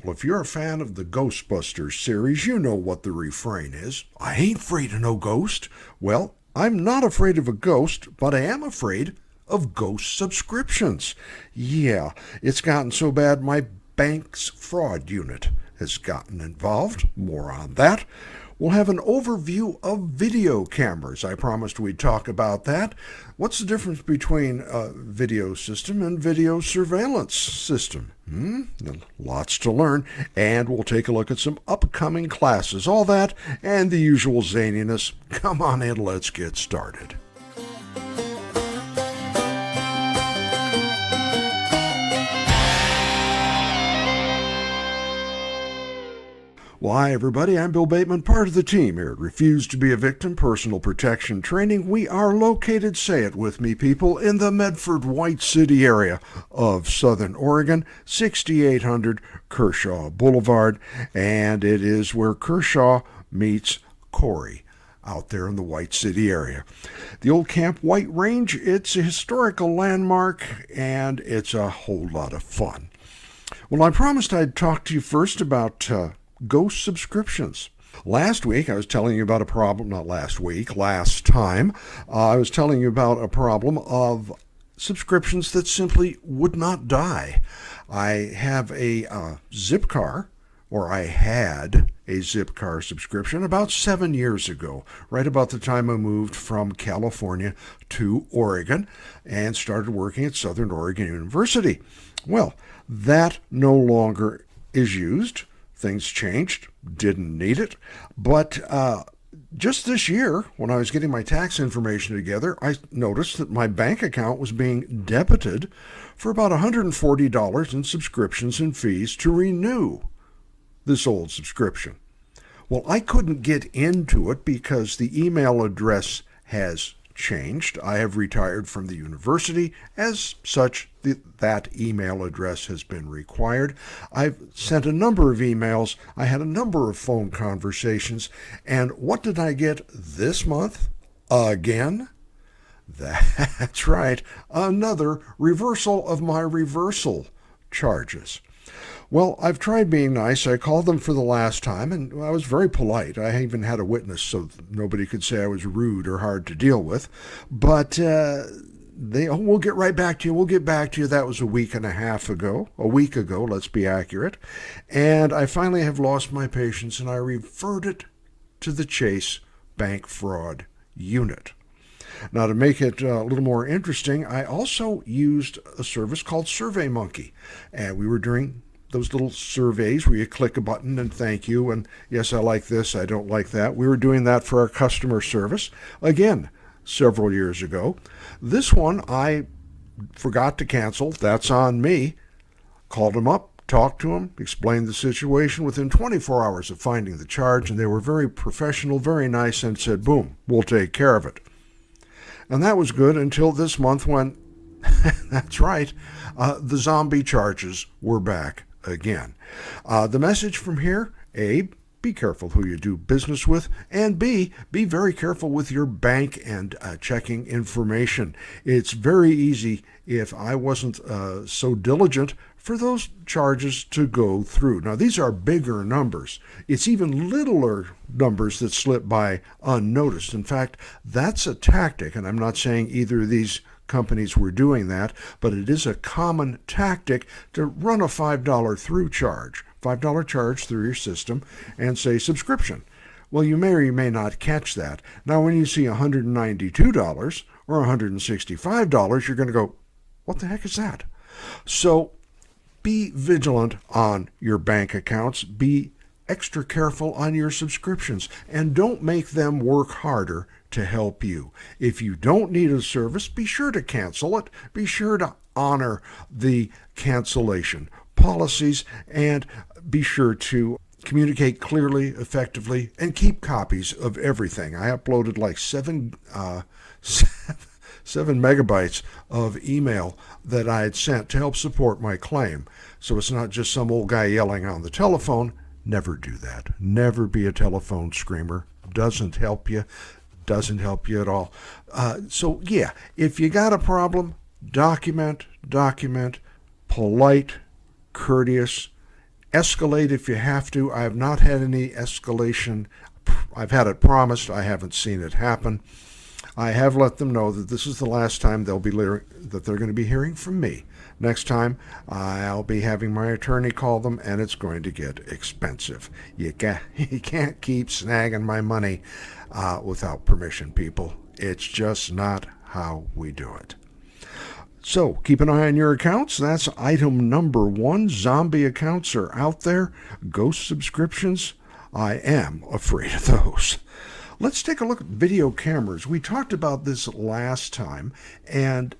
Well, if you're a fan of the Ghostbusters series, you know what the refrain is. I ain't afraid of no ghost. Well, I'm not afraid of a ghost, but I am afraid of ghost subscriptions. Yeah, it's gotten so bad my bank's fraud unit has gotten involved. More on that. We'll have an overview of video cameras. I promised we'd talk about that. What's the difference between a video system and video surveillance system? Lots to learn, and we'll take a look at some upcoming classes. All that and the usual zaniness. Come on in, let's get started. Well, hi, everybody. I'm Bill Bateman, part of the team here at Refuse to be a Victim Personal Protection Training. We are located, say it with me, people, in the Medford-White City area of Southern Oregon, 6800 Kershaw Boulevard, and it is where Kershaw meets Corey, out there in the White City area. The old Camp White Range, it's a historical landmark, and it's a whole lot of fun. Well, I promised I'd talk to you first about ghost subscriptions. Last week, I was telling you about a problem, last time, I was telling you about a problem of subscriptions that simply would not die. I have a Zipcar, or I had a Zipcar subscription about 7 years ago, right about the time I moved from California to Oregon and started working at Southern Oregon University. Well, that no longer is used. Things changed, didn't need it, but just this year, when I was getting my tax information together, I noticed that my bank account was being debited for about $140 in subscriptions and fees to renew this old subscription. Well, I couldn't get into it because the email address has changed. I have retired from the university. As such, that email address has been required. I've sent a number of emails. I had a number of phone conversations. And what did I get this month? Again? That's right. Another reversal of my reversal charges. Well, I've tried being nice. I called them for the last time, and I was very polite. I even had a witness so nobody could say I was rude or hard to deal with. But we'll get right back to you. We'll get back to you. That was a week ago, let's be accurate. And I finally have lost my patience, and I reverted to the Chase Bank Fraud Unit. Now, to make it a little more interesting, I also used a service called SurveyMonkey, and we were doing those little surveys where you click a button and thank you, and yes, I like this, I don't like that. We were doing that for our customer service, again, several years ago. This one I forgot to cancel. That's on me. Called them up, talked to them, explained the situation within 24 hours of finding the charge, and they were very professional, very nice, and said, boom, we'll take care of it. And that was good until this month when, that's right, the zombie charges were back again. The message from here, A, be careful who you do business with, and B, be very careful with your bank and checking information. It's very easy, if I wasn't so diligent, for those charges to go through. Now, these are bigger numbers. It's even littler numbers that slip by unnoticed. In fact, that's a tactic, and I'm not saying either of these companies were doing that, but it is a common tactic to run a $5 through charge, $5 charge through your system, and say subscription. Well, you may or you may not catch that. Now, when you see $192 or $165, you're going to go, what the heck is that? So be vigilant on your bank accounts. Be extra careful on your subscriptions, and don't make them work harder to help you. If you don't need a service, be sure to cancel it. Be sure to honor the cancellation policies, and be sure to communicate clearly, effectively, and keep copies of everything. I uploaded like 7 megabytes of email that I had sent to help support my claim. So it's not just some old guy yelling on the telephone. Never do that. Never be a telephone screamer. Doesn't help you. Doesn't help you at all. So yeah, if you got a problem, document, polite, courteous, Escalate if you have to. I have not had any escalation. I've had it promised. I haven't seen it happen. I have let them know that this is the last time that they're going to be hearing from me. Next time, I'll be having my attorney call them, and it's going to get expensive. You can't keep snagging my money without permission, people. It's just not how we do it. So keep an eye on your accounts. That's item number 1. Zombie accounts are out there. Ghost subscriptions, I am afraid of those. Let's take a look at video cameras. We talked about this last time, and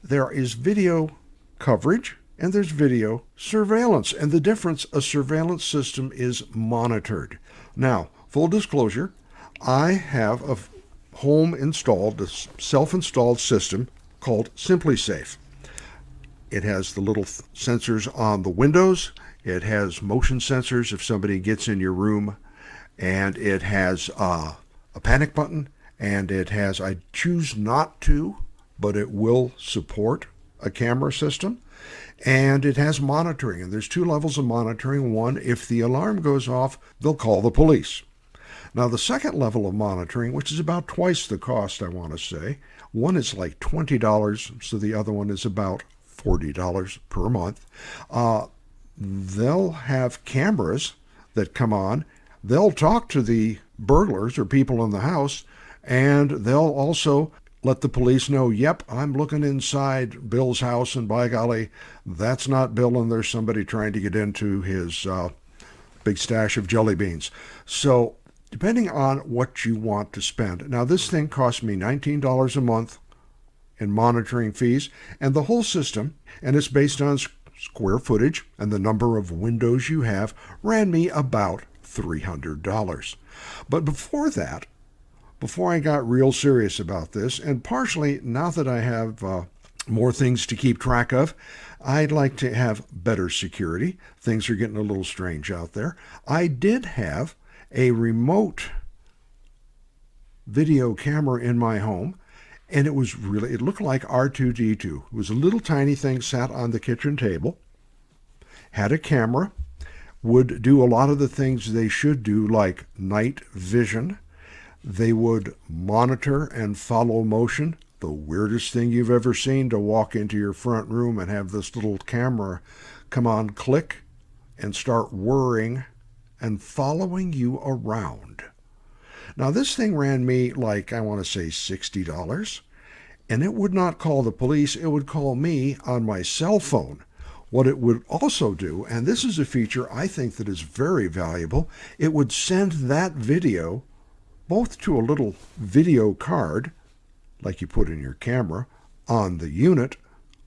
there is video coverage and there's video surveillance. And the difference, a surveillance system is monitored. Now, full disclosure, I have a self-installed system called SimpliSafe. It has the little sensors on the windows. It has motion sensors if somebody gets in your room. And it has a panic button, and it has, I choose not to, but it will support a camera system. And it has monitoring, and there's 2 levels of monitoring. One, if the alarm goes off, they'll call the police. Now, the second level of monitoring, which is about twice the cost, I want to say, one is like $20, so the other one is about $40 per month. They'll have cameras that come on. They'll talk to the burglars or people in the house, and they'll also let the police know, yep, I'm looking inside Bill's house, and by golly, that's not Bill, and there's somebody trying to get into his big stash of jelly beans. So depending on what you want to spend. Now, this thing cost me $19 a month in monitoring fees, and the whole system, and it's based on square footage and the number of windows you have, ran me about $300. But before that, before I got real serious about this, and partially now that I have more things to keep track of, I'd like to have better security. Things are getting a little strange out there. I did have a remote video camera in my home, and it looked like R2-D2. It was a little tiny thing sat on the kitchen table, had a camera, would do a lot of the things they should do, like night vision. They would monitor and follow motion. The weirdest thing you've ever seen, to walk into your front room and have this little camera come on, click, and start whirring and following you around. Now, this thing ran me like, I want to say $60, and it would not call the police. It would call me on my cell phone. What it would also do, and this is a feature I think that is very valuable, it would send that video both to a little video card, like you put in your camera, on the unit.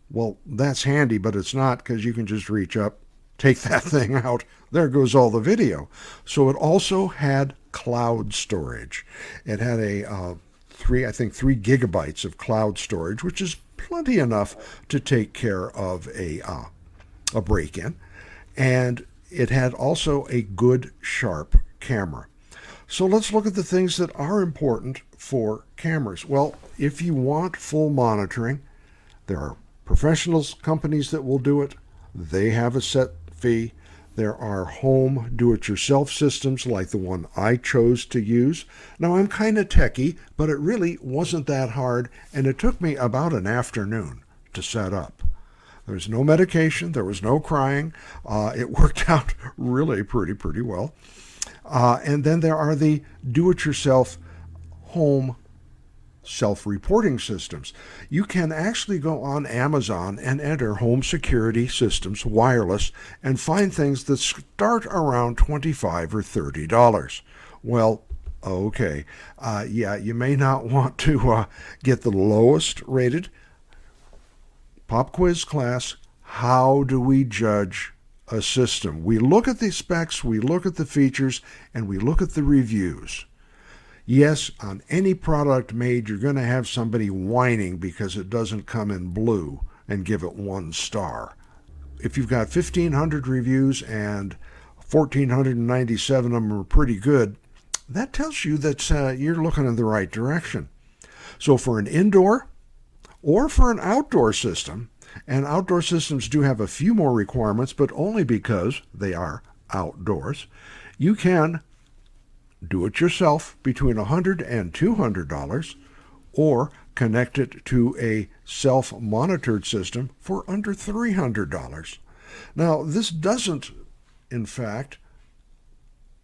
Well, that's handy, but it's not, because you can just reach up, take that thing out, there goes all the video. So it also had cloud storage. It had a 3 gigabytes of cloud storage, which is plenty enough to take care of a break-in. And it had also a good, sharp camera. So let's look at the things that are important for cameras. Well, if you want full monitoring, there are professional companies that will do it. They have a set fee. There are home do-it-yourself systems like the one I chose to use. Now, I'm kind of techie, but it really wasn't that hard, and it took me about an afternoon to set up. There was no medication. There was no crying. It worked out really pretty well. And then there are the do-it-yourself home self-reporting systems. You can actually go on Amazon and enter home security systems, wireless, and find things that start around $25 or $30. Well, okay. You may not want to get the lowest rated. Pop quiz class, how do we judge a system? We look at the specs, we look at the features, and we look at the reviews. Yes, on any product made, you're going to have somebody whining because it doesn't come in blue and give it 1 star. If you've got 1,500 reviews and 1,497 of them are pretty good, that tells you that you're looking in the right direction. So for an indoor or for an outdoor system, And outdoor systems do have a few more requirements, but only because they are outdoors. You can do it yourself between $100 and $200, or connect it to a self-monitored system for under $300. Now, this doesn't, in fact,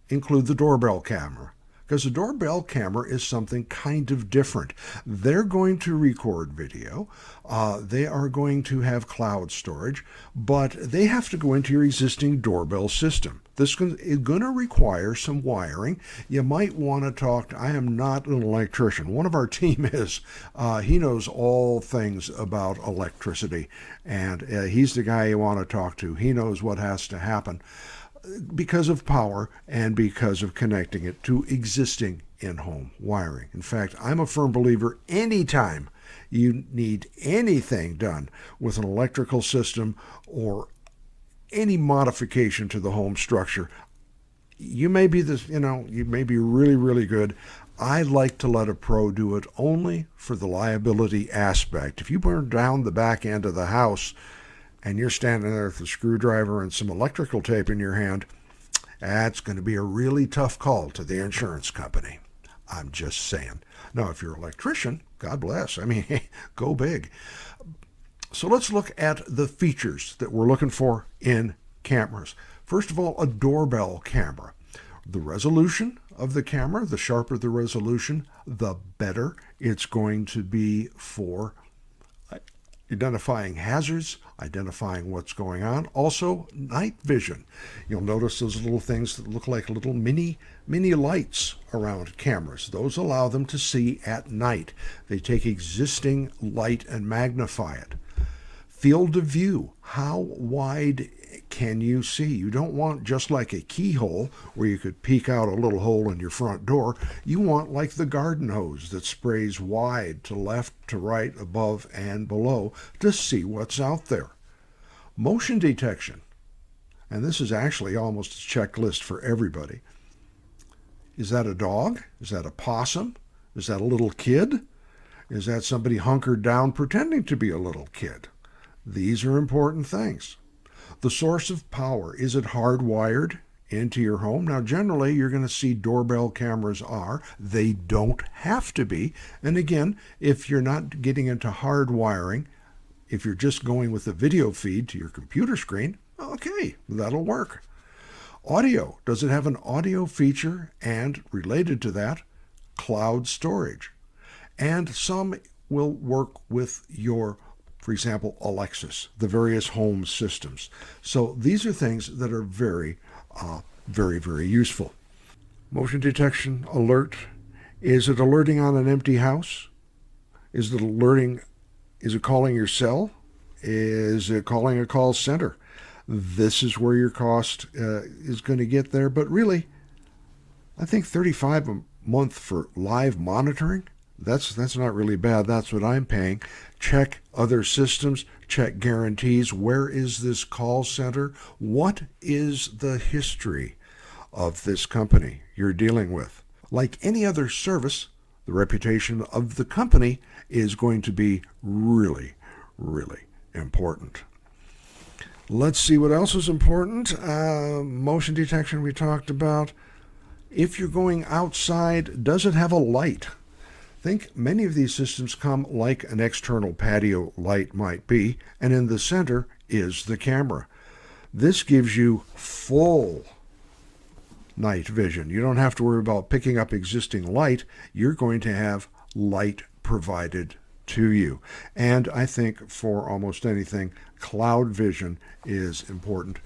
include the doorbell camera, because the doorbell camera is something kind of different. They're going to record video, they are going to have cloud storage, but they have to go into your existing doorbell system. This is going to require some wiring. You might want to talk to, I am not an electrician. One of our team is. He knows all things about electricity, and he's the guy you want to talk to. He knows what has to happen because of power and because of connecting it to existing in-home wiring. In fact, I'm a firm believer anytime you need anything done with an electrical system or any modification to the home structure, you may be you may be really, really good. I like to let a pro do it only for the liability aspect. If you burn down the back end of the house and you're standing there with a screwdriver and some electrical tape in your hand, that's going to be a really tough call to the insurance company. I'm just saying. Now, if you're an electrician, God bless. I mean, go big. So let's look at the features that we're looking for in cameras. First of all, a doorbell camera. The resolution of the camera, the sharper the resolution, the better it's going to be for identifying hazards, identifying what's going on. Also, night vision. You'll notice those little things that look like little mini lights around cameras. Those allow them to see at night. They take existing light and magnify it. Field of view. How wide can you see? You don't want just like a keyhole where you could peek out a little hole in your front door. You want like the garden hose that sprays wide to left, to right, above, and below to see what's out there. Motion detection. And this is actually almost a checklist for everybody. Is that a dog? Is that a possum? Is that a little kid? Is that somebody hunkered down pretending to be a little kid? These are important things. The source of power, is it hardwired into your home? Now, generally, you're going to see doorbell cameras are. They don't have to be. And again, if you're not getting into hardwiring, if you're just going with a video feed to your computer screen, okay, that'll work. Audio, does it have an audio feature? And related to that, cloud storage. And some will work with your, for example, Alexis, the various home systems. So these are things that are very, very useful. Motion detection alert. Is it alerting on an empty house? Is it alerting? Is it calling your cell? Is it calling a call center? This is where your cost is going to get there. But really, I think $35 a month for live monitoring, that's not really bad. That's what I'm paying. Check other systems, check guarantees. Where is this call center? What is the history of this company you're dealing with? Like any other service, the reputation of the company is going to be really, really important. Let's see what else is important. Motion detection we talked about. If you're going outside, does it have a light? Think many of these systems come like an external patio light might be, and in the center is the camera. This gives you full night vision. You don't have to worry about picking up existing light. You're going to have light provided to you. And I think for almost anything, cloud vision is important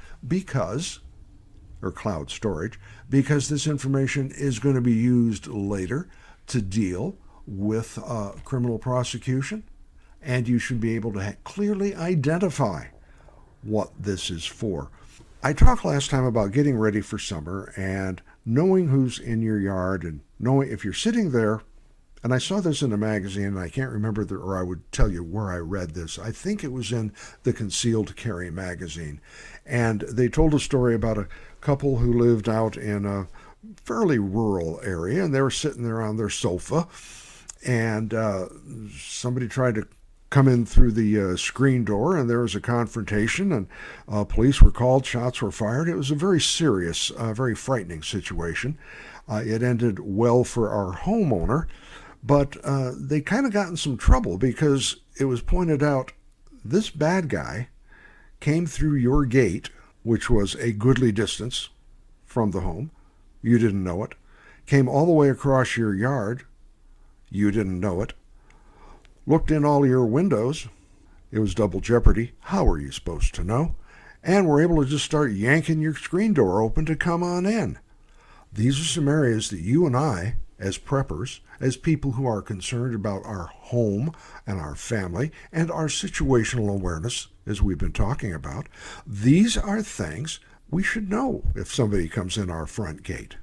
or cloud storage, because this information is going to be used later to deal with criminal prosecution, and you should be able to clearly identify what this is for. I talked last time about getting ready for summer and knowing who's in your yard and knowing if you're sitting there. And I saw this in a magazine, and I can't remember, or I would tell you where I read this. I think it was in the Concealed Carry magazine. And they told a story about a couple who lived out in a fairly rural area, and they were sitting there on their sofa, and somebody tried to come in through the screen door, and there was a confrontation, and police were called, shots were fired. It was a very serious, very frightening situation. It ended well for our homeowner, but they kind of got in some trouble because it was pointed out this bad guy came through your gate, which was a goodly distance from the home. You didn't know it. Came all the way across your yard. You didn't know it. Looked in all your windows. It was double jeopardy. How were you supposed to know? And were able to just start yanking your screen door open to come on in. These are some areas that you and I, as preppers, as people who are concerned about our home and our family and our situational awareness, as we've been talking about, these are things we should know if somebody comes in our front gate.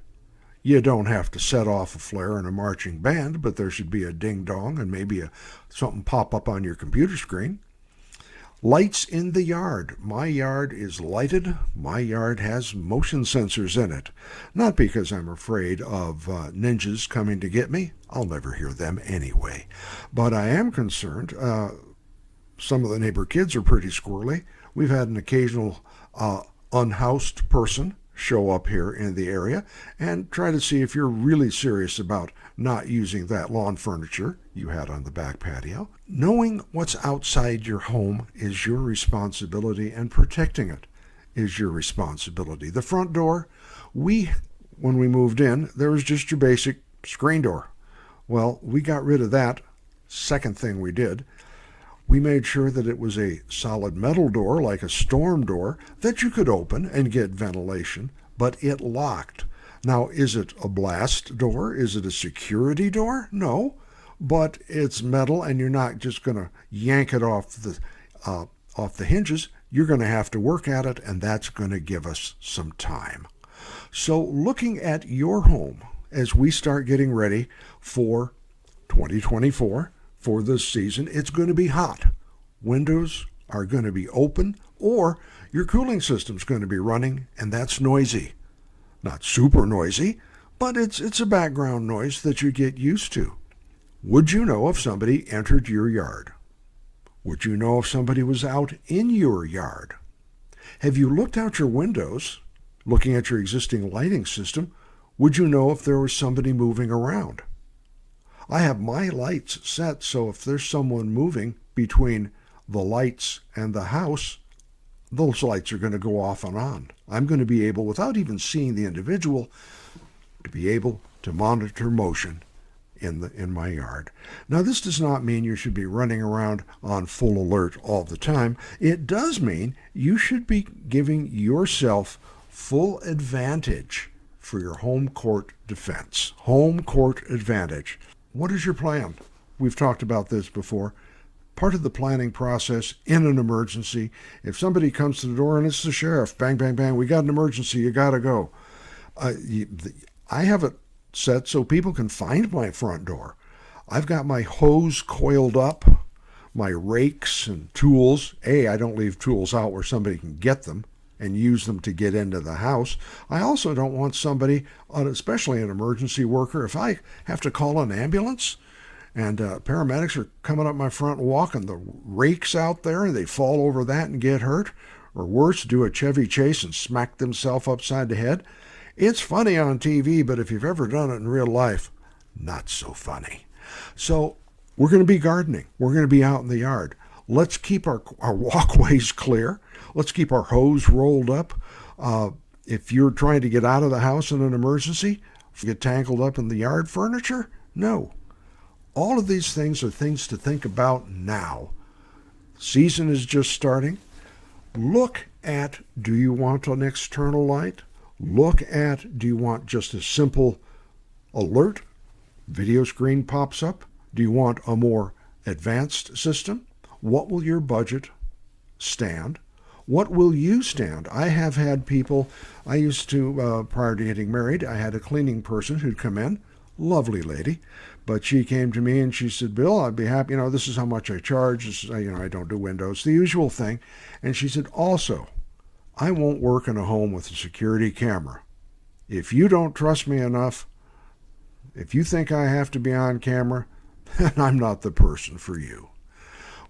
You don't have to set off a flare and a marching band, but there should be a ding-dong and maybe something pop up on your computer screen. Lights in the yard. My yard is lighted. My yard has motion sensors in it. Not because I'm afraid of ninjas coming to get me. I'll never hear them anyway. But I am concerned. Some of the neighbor kids are pretty squirrely. We've had an occasional unhoused person show up here in the area and try to see if you're really serious about not using that lawn furniture you had on the back patio. Knowing what's outside your home is your responsibility, and protecting it is your responsibility. The front door, when we moved in, there was just your basic screen door. Well, we got rid of that. Second thing we did, we made sure that it was a solid metal door, like a storm door, that you could open and get ventilation, but it locked. Now, is it a blast door? Is it a security door? No, but it's metal, and you're not just going to yank it off the hinges. You're going to have to work at it, and that's going to give us some time. So looking at your home as we start getting ready for 2024, for this season, it's going to be hot. Windows are going to be open, or your cooling system's going to be running, and that's noisy. Not super noisy, but it's a background noise that you get used to. Would you know if somebody entered your yard? Would you know if somebody was out in your yard? Have you looked out your windows, looking at your existing lighting system? Would you know if there was somebody moving around? I have my lights set so if there's someone moving between the lights and the house, those lights are going to go off and on. I'm going to be able, without even seeing the individual, to be able to monitor motion in my yard. Now, this does not mean you should be running around on full alert all the time. It does mean you should be giving yourself full advantage for your home court defense. Home court advantage. What is your plan? We've talked about this before. Part of the planning process in an emergency, if somebody comes to the door and it's the sheriff, bang, bang, bang, we got an emergency, you got to go. I have it set so people can find my front door. I've got my hose coiled up, my rakes and tools. I don't leave tools out where somebody can get them and use them to get into the house. I also don't want somebody, especially an emergency worker, if I have to call an ambulance and paramedics are coming up my front walk and the rake's out there and they fall over that and get hurt, or worse, do a Chevy Chase and smack themselves upside the head. It's funny on TV, but if you've ever done it in real life, not so funny. So we're going to be gardening. We're going to be out in the yard. Let's keep our walkways clear. Let's keep our hose rolled up. If you're trying to get out of the house in an emergency, get tangled up in the yard furniture, no. All of these things are things to think about now. Season is just starting. Look at, do you want an external light? Look at, do you want just a simple alert? Video screen pops up. Do you want a more advanced system? What will your budget stand? What will you stand? I have had people, I used to, prior to getting married, I had a cleaning person who'd come in, lovely lady, but she came to me and she said, Bill, I'd be happy, this is how much I charge, this is, I don't do windows, the usual thing. And she said, also, I won't work in a home with a security camera. If you don't trust me enough, if you think I have to be on camera, then I'm not the person for you.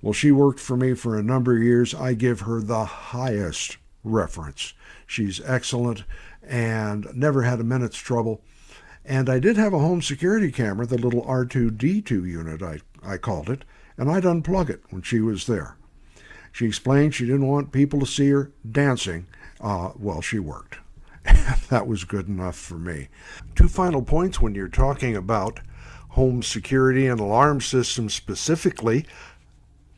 Well, she worked for me for a number of years. I give her the highest reference. She's excellent and never had a minute's trouble. And I did have a home security camera, the little R2D2 unit, I called it, and I'd unplug it when she was there. She explained she didn't want people to see her dancing while she worked. That was good enough for me. Two final points when you're talking about home security and alarm systems specifically: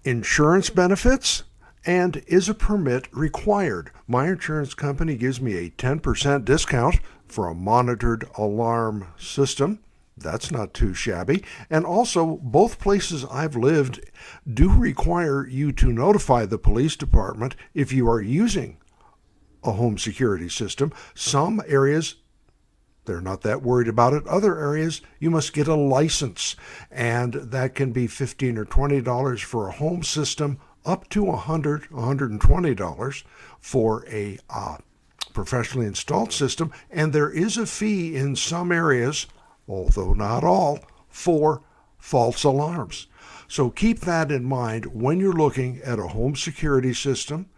insurance benefits, and is a permit required? My insurance company gives me a 10% discount for a monitored alarm system. That's not too shabby. And also, both places I've lived do require you to notify the police department if you are using a home security system. Some areas, they're not that worried about it. Other areas, you must get a license, and that can be $15 or $20 for a home system, up to $100, $120 for a professionally installed system. And there is a fee in some areas, although not all, for false alarms. So keep that in mind when you're looking at a home security system.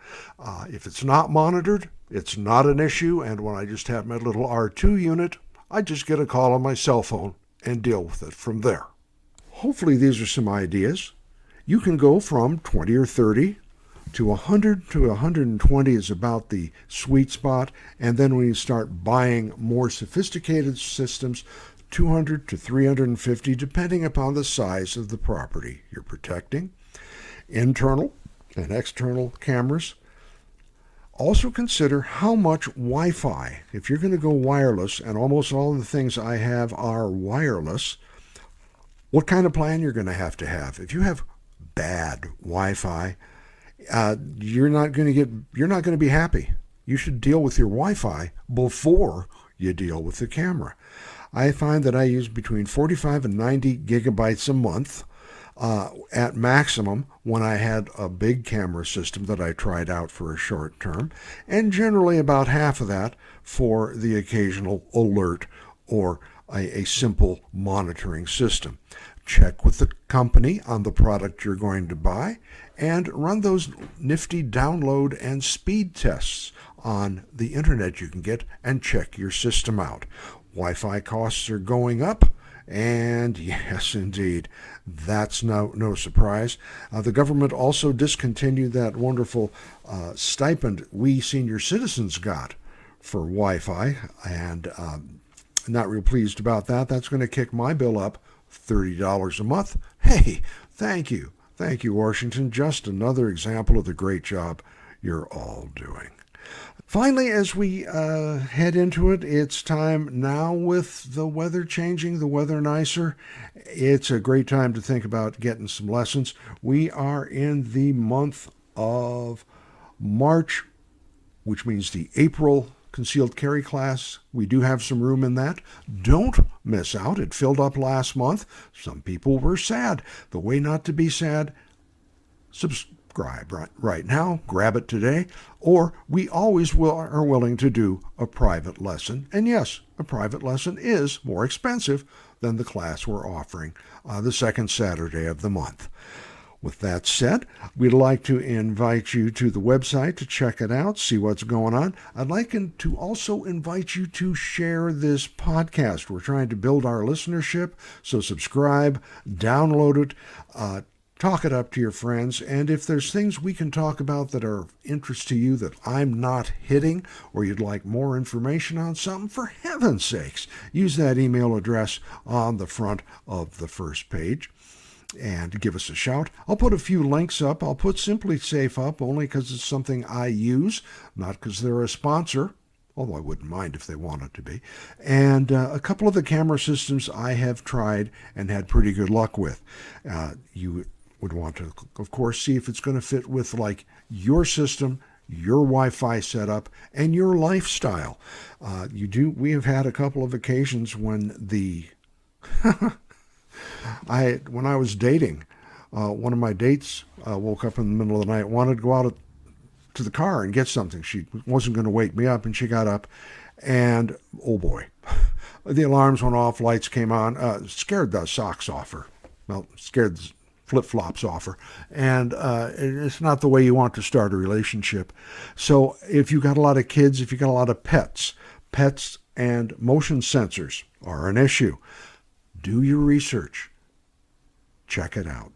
If it's not monitored, it's not an issue, and when I just have my little R2 unit, I just get a call on my cell phone and deal with it from there. Hopefully these are some ideas. You can go from 20 or 30 to 100 to 120 is about the sweet spot, and then when you start buying more sophisticated systems, 200 to 350, depending upon the size of the property you're protecting. Internal and external cameras. Also consider how much Wi-Fi. If you're going to go wireless, and almost all of the things I have are wireless, what kind of plan you're going to have to have. If you have bad Wi-Fi, you're not going to be happy. You should deal with your Wi-Fi before you deal with the camera. I find that I use between 45 and 90 gigabytes a month at maximum when I had a big camera system that I tried out for a short term, and generally about half of that for the occasional alert or a simple monitoring system. Check with the company on the product you're going to buy and run those nifty download and speed tests on the internet you can get and check your system out. Wi-Fi costs are going up, and yes, indeed, that's no surprise. The government also discontinued that wonderful stipend we senior citizens got for Wi-Fi, and not real pleased about that. That's going to kick my bill up $30 a month. Hey, thank you. Thank you, Washington. Just another example of the great job you're all doing. Finally, as we head into it, it's time now with the weather changing, the weather nicer. It's a great time to think about getting some lessons. We are in the month of March, which means the April concealed carry class. We do have some room in that. Don't miss out. It filled up last month. Some people were sad. The way not to be sad, subscribe right now, grab it today, or we always are willing to do a private lesson. And yes, a private lesson is more expensive than the class we're offering the second Saturday of the month. With that said, we'd like to invite you to the website to check it out, see what's going on. I'd like to also invite you to share this podcast. We're trying to build our listenership, so subscribe, download it, talk it up to your friends, and if there's things we can talk about that are of interest to you that I'm not hitting, or you'd like more information on something, for heaven's sakes, use that email address on the front of the first page and give us a shout. I'll put a few links up. I'll put Simply Safe up only because it's something I use, not because they're a sponsor, although I wouldn't mind if they wanted to be, and a couple of the camera systems I have tried and had pretty good luck with. You would want to, of course, see if it's going to fit with like your system, your Wi-Fi setup, and your lifestyle. We have had a couple of occasions when when I was dating, one of my dates woke up in the middle of the night, wanted to go out to the car and get something. She wasn't going to wake me up, and she got up, and oh boy, the alarms went off, lights came on, scared the socks off her. Well, scared flip-flops offer, and it's not the way you want to start a relationship. So if you got a lot of kids, if you got a lot of pets and motion sensors are an issue. Do your research. Check it out.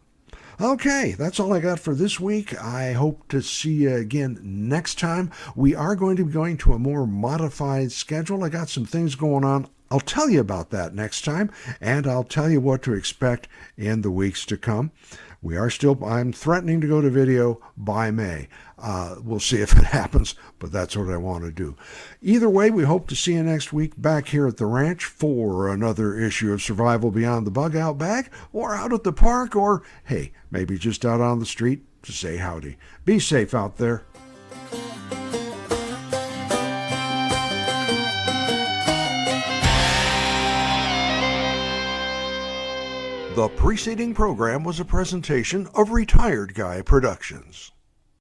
Okay, that's all I got for this week. I hope to see you again next time. We are going to be going to a more modified schedule. I got some things going on. I'll tell you about that next time, and I'll tell you what to expect in the weeks to come. I'm threatening to go to video by May. We'll see if it happens, but that's what I want to do. Either way, we hope to see you next week back here at the ranch for another issue of Survival Beyond the Bug Out Bag, or out at the park, or, hey, maybe just out on the street to say howdy. Be safe out there. The preceding program was a presentation of Retired Guy Productions.